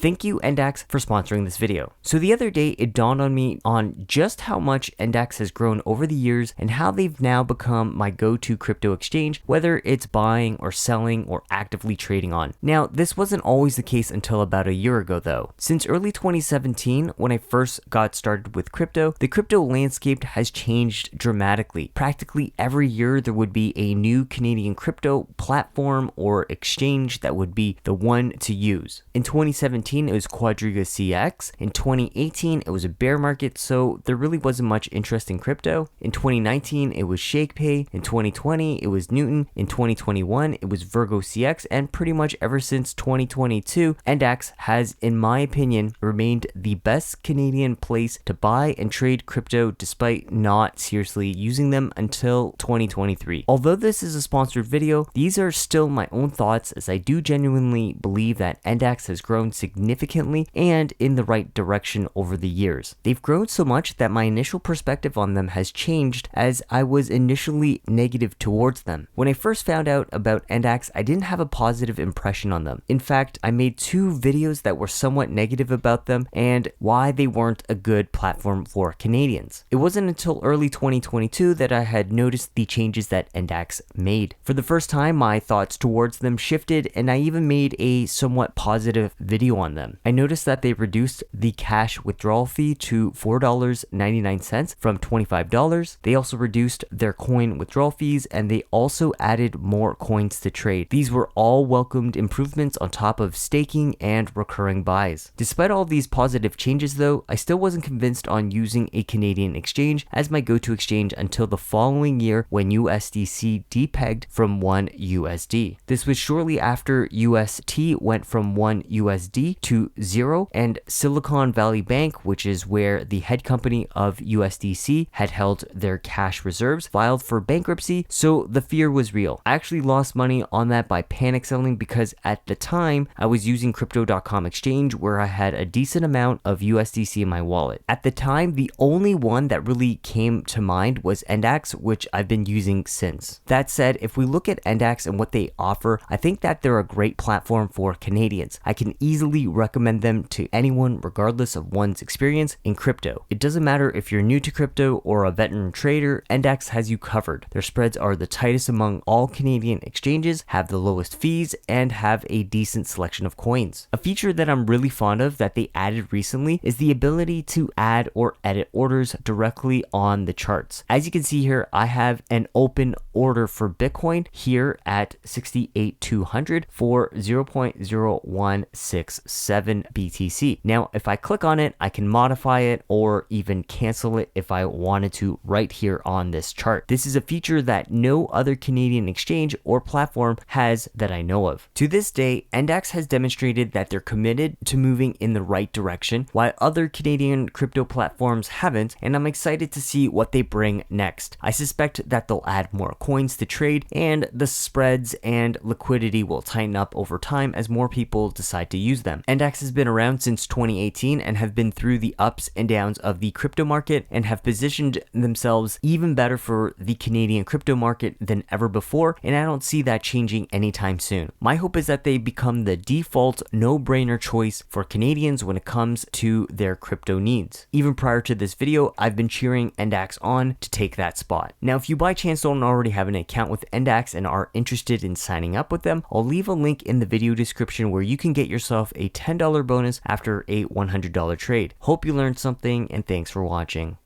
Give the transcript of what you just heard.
Thank you NDAX for sponsoring this video. So the other day it dawned on me on just how much NDAX has grown over the years and how they've now become my go-to crypto exchange, whether it's buying or selling or actively trading on. Now, this wasn't always the case until about a year ago though. Since early 2017, when I first got started with crypto, the crypto landscape has changed dramatically. Practically every year there would be a new Canadian crypto platform or exchange that would be the one to use. In 2017, it was Quadriga CX. In 2018, it was a bear market, so there really wasn't much interest in crypto. In 2019, it was ShakePay. In 2020, it was Newton. In 2021, it was Virgo CX, and pretty much ever since 2022, NDAX has, in my opinion, remained the best Canadian place to buy and trade crypto despite not seriously using them until 2023. Although this is a sponsored video, these are still my own thoughts, as I do genuinely believe that NDAX has grown significantly and in the right direction over the years. They've grown so much that my initial perspective on them has changed, as I was initially negative towards them. When I first found out about NDAX, I didn't have a positive impression on them. In fact, I made 2 videos that were somewhat negative about them and why they weren't a good platform for Canadians. It wasn't until early 2022 that I had noticed the changes that NDAX made. For the first time, my thoughts towards them shifted, and I even made a somewhat positive video on them. I noticed that they reduced the cash withdrawal fee to $4.99 from $25. They also reduced their coin withdrawal fees, and they also added more coins to trade. These were all welcomed improvements on top of staking and recurring buys. Despite all these positive changes though, I still wasn't convinced on using a Canadian exchange as my go-to exchange until the following year when USDC depegged from 1 USD. This was shortly after UST went from 1 USD to 0, and Silicon Valley Bank, which is where the head company of USDC had held their cash reserves, filed for bankruptcy, so the fear was real. I actually lost money on that by panic selling because at the time I was using Crypto.com exchange where I had a decent amount of USDC in my wallet. At the time, the only one that really came to mind was NDAX, which I've been using since. That said, if we look at NDAX and what they offer, I think that they're a great platform for Canadians. I can easily recommend them to anyone regardless of one's experience in crypto. It doesn't matter if you're new to crypto or a veteran trader, NDAX has you covered. Their spreads are the tightest among all Canadian exchanges, have the lowest fees, and have a decent selection of coins. A feature that I'm really fond of that they added recently is the ability to add or edit orders directly on the charts. As you can see here, I have an open order for Bitcoin here at 68,200 for 0.0167 BTC. Now, if I click on it, I can modify it or even cancel it if I wanted to right here on this chart. This is a feature that no other Canadian exchange or platform has that I know of. To this day, NDAX has demonstrated that they're committed to moving in the right direction, while other Canadian crypto platforms haven't, and I'm excited to see what they bring next. I suspect that they'll add more coins to trade, and the spreads and liquidity will tighten up over time as more people decide to use them. NDAX has been around since 2018 and have been through the ups and downs of the crypto market and have positioned themselves even better for the Canadian crypto market than ever before, and I don't see that changing anytime soon. My hope is that they become the default no-brainer choice for Canadians when it comes to their crypto needs. Even prior to this video, I've been cheering NDAX on to take that spot. Now, if you by chance don't already have an account with NDAX and are interested in signing up with them, I'll leave a link in the video description where you can get yourself a $10 bonus after a $100 trade. Hope you learned something, and thanks for watching.